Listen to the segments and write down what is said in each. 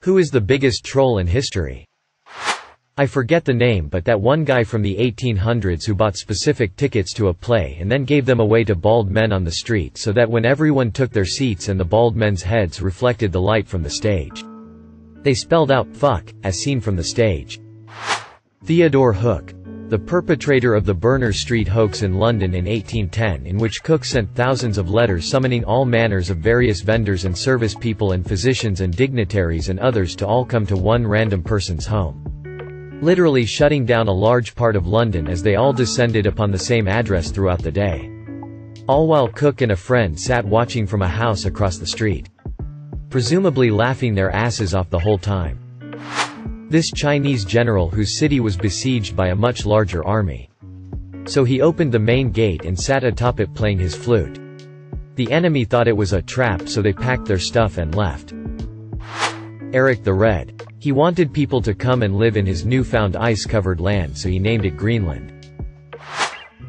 Who is the biggest troll in history? I forget the name, but that one guy from the 1800s who bought specific tickets to a play and then gave them away to bald men on the street so that when everyone took their seats and the bald men's heads reflected the light from the stage, they spelled out "fuck" as seen from the stage. Theodore Hook, the perpetrator of the Berners Street hoax in London in 1810, in which Cook sent thousands of letters summoning all manners of various vendors and service people and physicians and dignitaries and others to all come to one random person's home, literally shutting down a large part of London as they all descended upon the same address throughout the day. All while Cook and a friend sat watching from a house across the street, presumably laughing their asses off the whole time. This Chinese general whose city was besieged by a much larger army. So he opened the main gate and sat atop it playing his flute. The enemy thought it was a trap, so they packed their stuff and left. Eric the Red. He wanted people to come and live in his newfound ice-covered land, so he named it Greenland.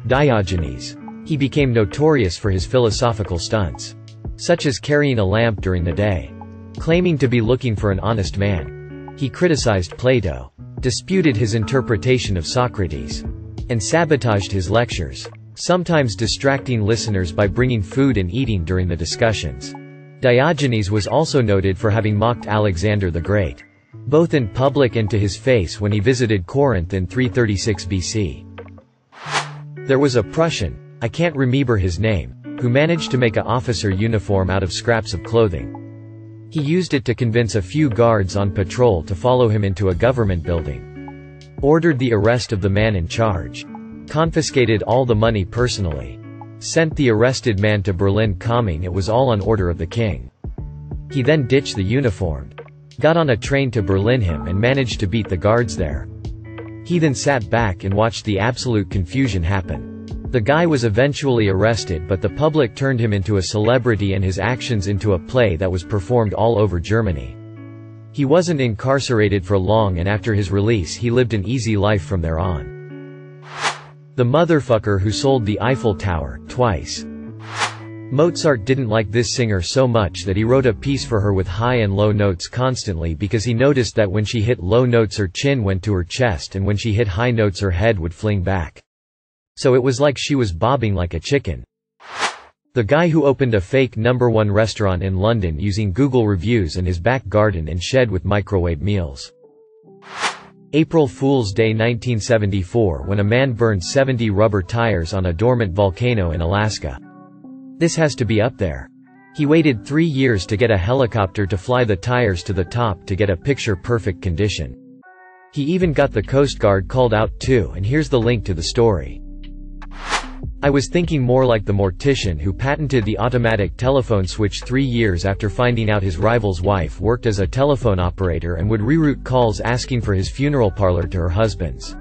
Diogenes. He became notorious for his philosophical stunts, such as carrying a lamp during the day, claiming to be looking for an honest man. He criticized Plato, disputed his interpretation of Socrates, and sabotaged his lectures, sometimes distracting listeners by bringing food and eating during the discussions. Diogenes was also noted for having mocked Alexander the Great, both in public and to his face when he visited Corinth in 336 BC. There was a Prussian, I can't remember his name, who managed to make an officer uniform out of scraps of clothing. He used it to convince a few guards on patrol to follow him into a government building, ordered the arrest of the man in charge, confiscated all the money personally, sent the arrested man to Berlin claiming it was all on order of the king. He then ditched the uniform, got on a train to Berlin and managed to beat the guards there. He then sat back and watched the absolute confusion happen. The guy was eventually arrested, but the public turned him into a celebrity and his actions into a play that was performed all over Germany. He wasn't incarcerated for long, and after his release he lived an easy life from there on. The motherfucker who sold the Eiffel Tower twice. Mozart didn't like this singer so much that he wrote a piece for her with high and low notes constantly, because he noticed that when she hit low notes her chin went to her chest and when she hit high notes her head would fling back. So it was like she was bobbing like a chicken. The guy who opened a fake #1 restaurant in London using Google reviews and his back garden and shed with microwave meals. April Fool's Day 1974, when a man burned 70 rubber tires on a dormant volcano in Alaska. This has to be up there. He waited 3 years to get a helicopter to fly the tires to the top to get a picture-perfect condition. He even got the Coast Guard called out too, and here's the link to the story. I was thinking more like the mortician who patented the automatic telephone switch 3 years after finding out his rival's wife worked as a telephone operator and would reroute calls asking for his funeral parlor to her husband's.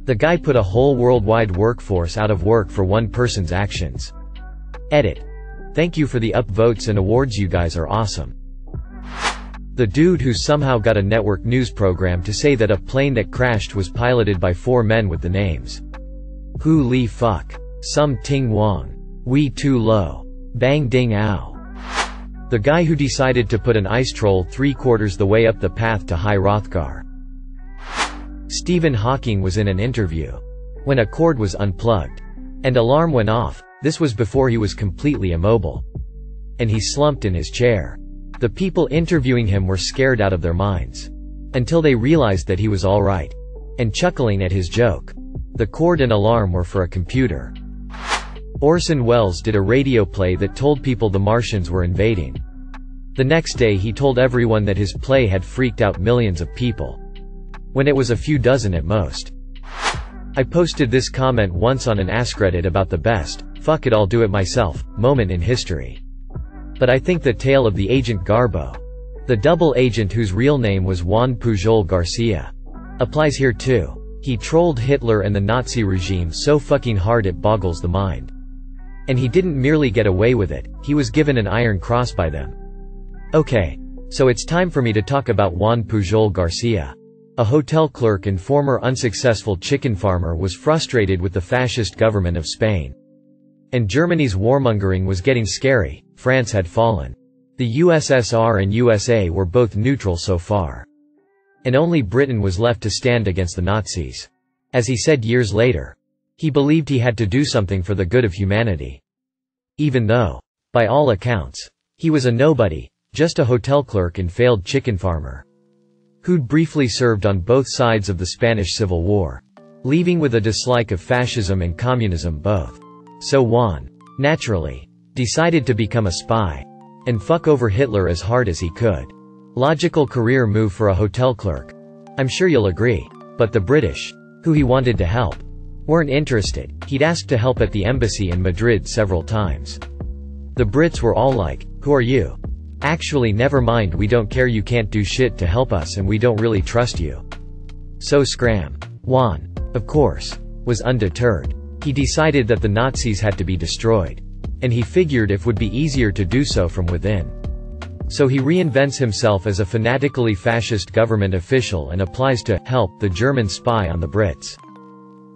The guy put a whole worldwide workforce out of work for one person's actions. Edit. Thank you for the upvotes and awards, you guys are awesome. The dude who somehow got a network news program to say that a plane that crashed was piloted by 4 men with the names Hu Li Fuck, Sum Ting Wang, Wei Tu Lo, Bang Ding Ao. The guy who decided to put an ice troll 3/4 the way up the path to High Hrothgar. Stephen Hawking was in an interview when a cord was unplugged and alarm went off. This was before he was completely immobile, and he slumped in his chair. The people interviewing him were scared out of their minds, until they realized that he was alright, and chuckling at his joke. The cord and alarm were for a computer. Orson Welles did a radio play that told people the Martians were invading. The next day he told everyone that his play had freaked out millions of people, when it was a few dozen at most. I posted this comment once on an askreddit about the best "fuck it, I'll do it myself" moment in history. But I think the tale of the Agent Garbo, the double agent whose real name was Juan Pujol Garcia, applies here too. He trolled Hitler and the Nazi regime so fucking hard it boggles the mind. And he didn't merely get away with it, he was given an iron cross by them. Okay, so it's time for me to talk about Juan Pujol Garcia. A hotel clerk and former unsuccessful chicken farmer was frustrated with the fascist government of Spain. And Germany's warmongering was getting scary. France had fallen, The USSR and USA were both neutral so far. And only Britain was left to stand against the Nazis. As he said years later, he believed he had to do something for the good of humanity. Even though, by all accounts, he was a nobody, just a hotel clerk and failed chicken farmer, who'd briefly served on both sides of the Spanish Civil War, leaving with a dislike of fascism and communism both. So Juan, naturally, decided to become a spy, and fuck over Hitler as hard as he could. Logical career move for a hotel clerk. I'm sure you'll agree. But the British, who he wanted to help, weren't interested. He'd asked to help at the embassy in Madrid several times. The Brits were all like, "Who are you? Actually never mind, we don't care, you can't do shit to help us and we don't really trust you." So scram. Juan, of course, was undeterred. He decided that the Nazis had to be destroyed. And he figured it would be easier to do so from within. So he reinvents himself as a fanatically fascist government official and applies to help the German spy on the Brits,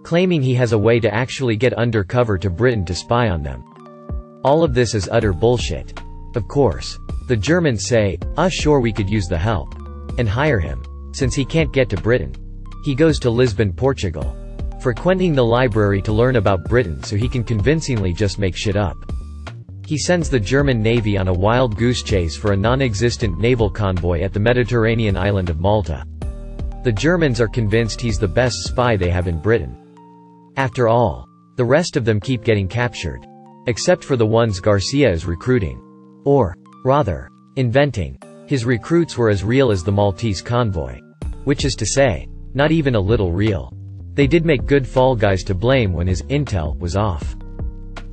claiming he has a way to actually get undercover to Britain to spy on them. All of this is utter bullshit. Of course, the Germans say, sure, we could use the help, and hire him. Since he can't get to Britain, he goes to Lisbon, Portugal, frequenting the library to learn about Britain so he can convincingly just make shit up. He sends the German Navy on a wild goose chase for a non-existent naval convoy at the Mediterranean island of Malta. The Germans are convinced he's the best spy they have in Britain. After all, the rest of them keep getting captured, except for the ones Garcia is recruiting. Or, rather, inventing. His recruits were as real as the Maltese convoy. Which is to say, not even a little real. They did make good fall guys to blame when his intel was off.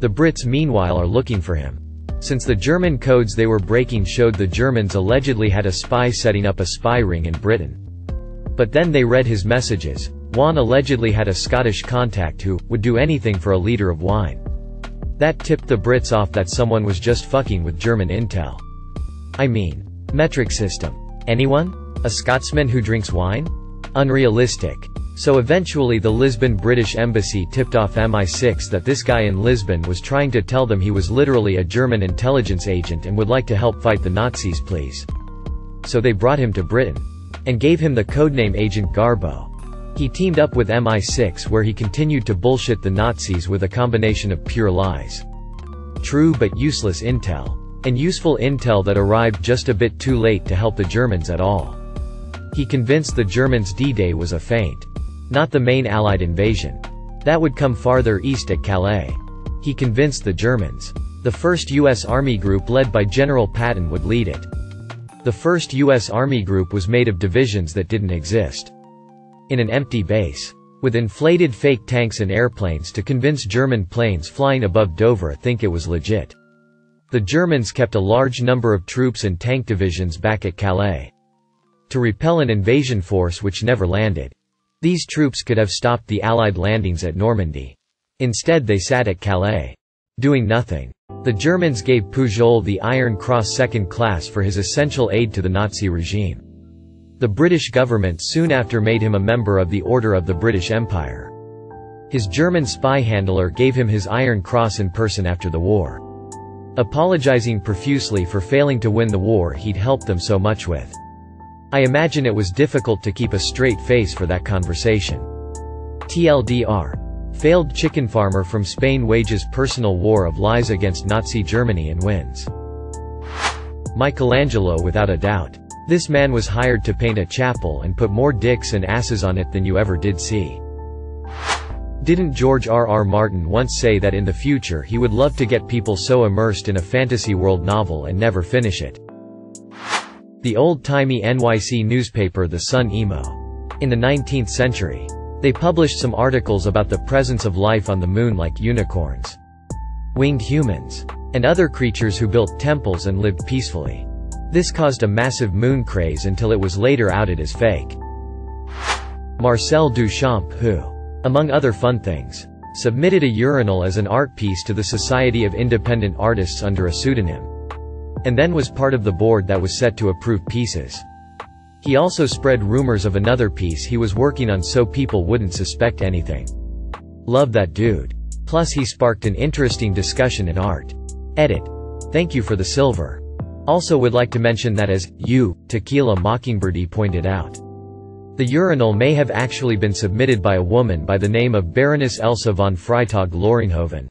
The Brits meanwhile are looking for him. Since the German codes they were breaking showed the Germans allegedly had a spy setting up a spy ring in Britain. But then they read his messages. Juan allegedly had a Scottish contact who would do anything for a liter of wine. That tipped the Brits off that someone was just fucking with German intel. I mean, metric system. Anyone? A Scotsman who drinks wine? Unrealistic. So eventually the Lisbon British Embassy tipped off MI6 that this guy in Lisbon was trying to tell them he was literally a German intelligence agent and would like to help fight the Nazis, please. So they brought him to Britain, and gave him the codename Agent Garbo. He teamed up with MI6 where he continued to bullshit the Nazis with a combination of pure lies, true but useless intel, and useful intel that arrived just a bit too late to help the Germans at all. He convinced the Germans D-Day was a feint, not the main Allied invasion. That would come farther east at Calais. He convinced the Germans the 1st U.S. Army Group led by General Patton would lead it. The 1st U.S. Army Group was made of divisions that didn't exist, in an empty base, with inflated fake tanks and airplanes to convince German planes flying above Dover think it was legit. The Germans kept a large number of troops and tank divisions back at Calais to repel an invasion force which never landed. These troops could have stopped the Allied landings at Normandy. Instead they sat at Calais, doing nothing. The Germans gave Pujol the Iron Cross Second Class for his essential aid to the Nazi regime. The British government soon after made him a member of the Order of the British Empire. His German spy handler gave him his Iron Cross in person after the war, apologizing profusely for failing to win the war he'd helped them so much with. I imagine it was difficult to keep a straight face for that conversation. TLDR. Failed chicken farmer from Spain wages personal war of lies against Nazi Germany and wins. Michelangelo without a doubt. This man was hired to paint a chapel and put more dicks and asses on it than you ever did see. Didn't George R.R. Martin once say that in the future he would love to get people so immersed in a fantasy world novel and never finish it? The old-timey NYC newspaper The Sun Emo. In the 19th century, they published some articles about the presence of life on the moon like unicorns, winged humans, and other creatures who built temples and lived peacefully. This caused a massive moon craze until it was later outed as fake. Marcel Duchamp who, among other fun things, submitted a urinal as an art piece to the Society of Independent Artists under a pseudonym, and then was part of the board that was set to approve pieces. He also spread rumors of another piece he was working on so people wouldn't suspect anything. Love that dude. Plus he sparked an interesting discussion in art. Edit. Thank you for the silver. Also would like to mention that as Tequila Mockingbirdie pointed out, the urinal may have actually been submitted by a woman by the name of Baroness Elsa von Freytag-Loringhoven.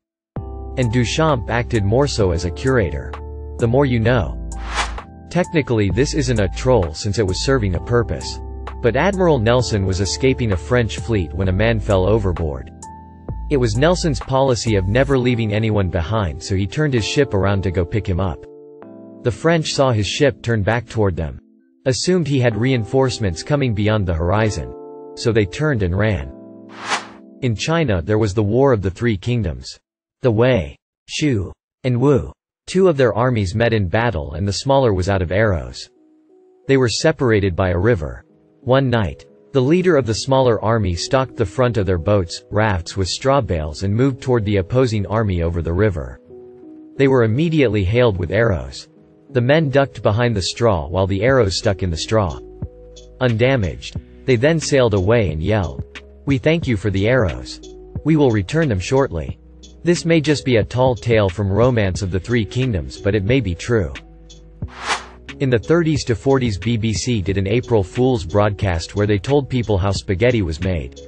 And Duchamp acted more so as a curator. The more you know. Technically this isn't a troll since it was serving a purpose. But Admiral Nelson was escaping a French fleet when a man fell overboard. It was Nelson's policy of never leaving anyone behind, so he turned his ship around to go pick him up. The French saw his ship turn back toward them. Assumed he had reinforcements coming beyond the horizon. So they turned and ran. In China there was the War of the Three Kingdoms. The Wei, Shu, and Wu. Two of their armies met in battle and the smaller was out of arrows. They were separated by a river. One night, the leader of the smaller army stalked the front of their boats, rafts with straw bales and moved toward the opposing army over the river. They were immediately hailed with arrows. The men ducked behind the straw while the arrows stuck in the straw. Undamaged, they then sailed away and yelled, "We thank you for the arrows. We will return them shortly." This may just be a tall tale from Romance of the Three Kingdoms, but it may be true. In the 30s to 40s BBC did an April Fool's broadcast where they told people how spaghetti was made.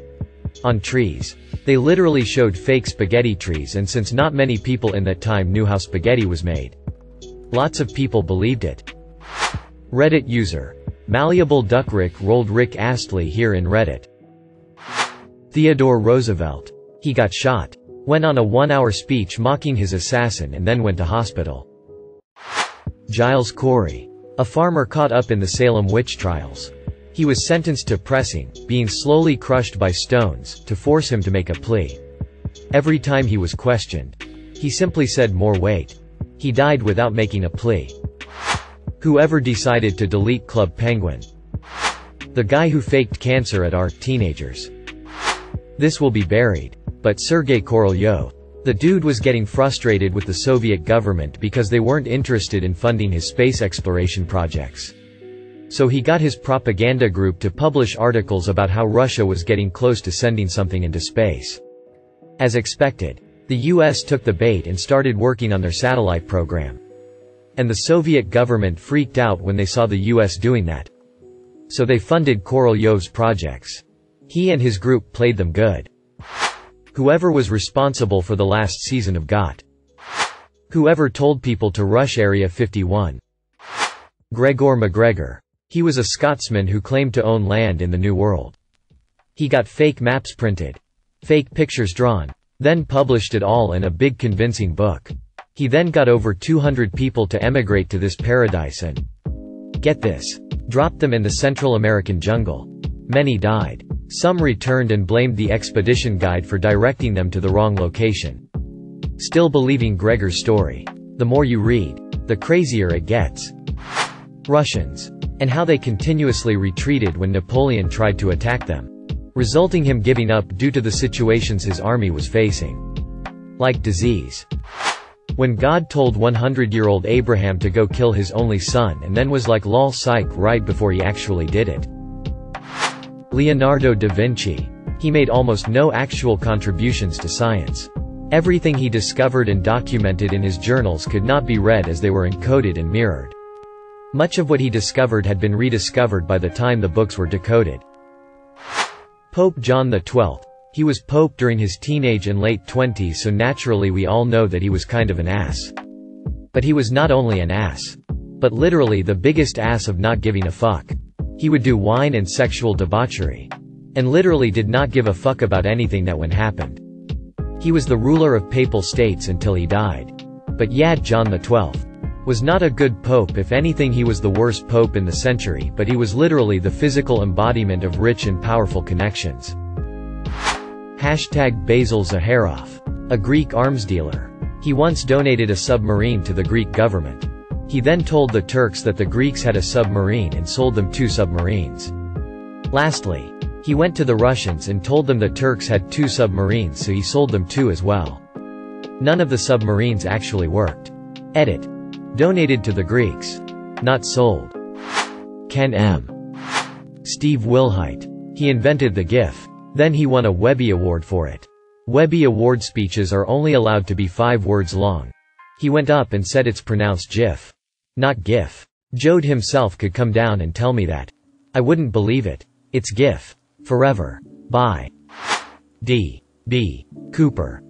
On trees. They literally showed fake spaghetti trees, and since not many people in that time knew how spaghetti was made, lots of people believed it. Reddit user. Malleable Duck Rick rolled Rick Astley here in Reddit. Theodore Roosevelt. He got shot. Went on a 1-hour speech mocking his assassin and then went to hospital. Giles Corey. A farmer caught up in the Salem witch trials. He was sentenced to pressing, being slowly crushed by stones, to force him to make a plea. Every time he was questioned, he simply said more weight. He died without making a plea. Whoever decided to delete Club Penguin? The guy who faked cancer at our teenagers. This will be buried. But Sergei Korolyov. The dude was getting frustrated with the Soviet government because they weren't interested in funding his space exploration projects. So he got his propaganda group to publish articles about how Russia was getting close to sending something into space. As expected, the US took the bait and started working on their satellite program. And the Soviet government freaked out when they saw the US doing that. So they funded Korolyov's projects. He and his group played them good. Whoever was responsible for the last season of GOT. Whoever told people to rush Area 51. Gregor McGregor. He was a Scotsman who claimed to own land in the New World. He got fake maps printed. Fake pictures drawn. Then published it all in a big convincing book. He then got over 200 people to emigrate to this paradise and, get this, dropped them in the Central American jungle. Many died. Some returned and blamed the expedition guide for directing them to the wrong location. Still believing Gregor's story. The more you read, the crazier it gets. Russians. And how they continuously retreated when Napoleon tried to attack them, resulting him giving up due to the situations his army was facing. Like disease. When God told 100-year-old Abraham to go kill his only son and then was like lol psych right before he actually did it. Leonardo da Vinci. He made almost no actual contributions to science. Everything he discovered and documented in his journals could not be read as they were encoded and mirrored. Much of what he discovered had been rediscovered by the time the books were decoded. Pope John XII. He was pope during his teenage and late 20s, so naturally we all know that he was kind of an ass. But he was not only an ass, but literally the biggest ass of not giving a fuck. He would do wine and sexual debauchery. And literally did not give a fuck about anything that when happened. He was the ruler of papal states until he died. But yeah, John XII was not a good pope. If anything, he was the worst pope in the century, but he was literally the physical embodiment of rich and powerful connections. Basil Zaharov. A Greek arms dealer. He once donated a submarine to the Greek government. He then told the Turks that the Greeks had a submarine and sold them 2 submarines. Lastly, he went to the Russians and told them the Turks had 2 submarines, so he sold them 2 as well. None of the submarines actually worked. Edit. Donated to the Greeks. Not sold. Ken M. Steve Wilhite. He invented the GIF. Then he won a Webby Award for it. Webby Award speeches are only allowed to be 5 words long. He went up and said it's pronounced GIF. not GIF. Jode himself could come down and tell me that. I wouldn't believe it. It's GIF. Forever. By D. B. Cooper.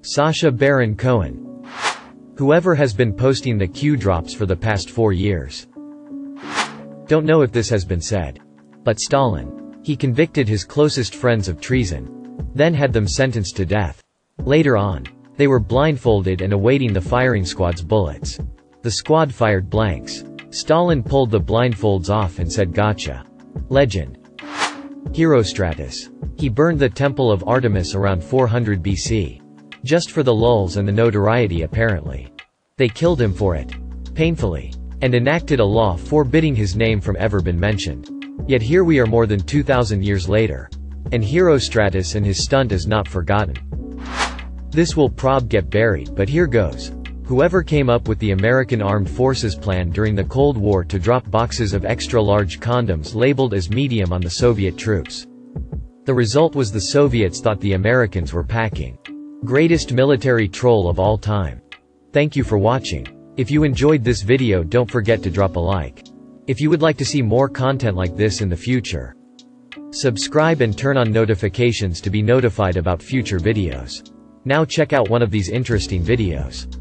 Sacha Baron Cohen. Whoever has been posting the Q drops for the past 4 years. Don't know if this has been said. But Stalin. He convicted his closest friends of treason. Then had them sentenced to death. Later on, they were blindfolded and awaiting the firing squad's bullets. The squad fired blanks. Stalin pulled the blindfolds off and said gotcha. Legend. Herostratus. He burned the Temple of Artemis around 400 BC. Just for the lulz and the notoriety apparently. They killed him for it. Painfully. And enacted a law forbidding his name from ever been mentioned. Yet here we are more than 2,000 years later. And Herostratus and his stunt is not forgotten. This will prob get buried, but here goes. Whoever came up with the American Armed Forces plan during the Cold War to drop boxes of extra-large condoms labeled as medium on the Soviet troops. The result was the Soviets thought the Americans were packing. Greatest military troll of all time. Thank you for watching. If you enjoyed this video, don't forget to drop a like. If you would like to see more content like this in the future, subscribe and turn on notifications to be notified about future videos. Now check out one of these interesting videos.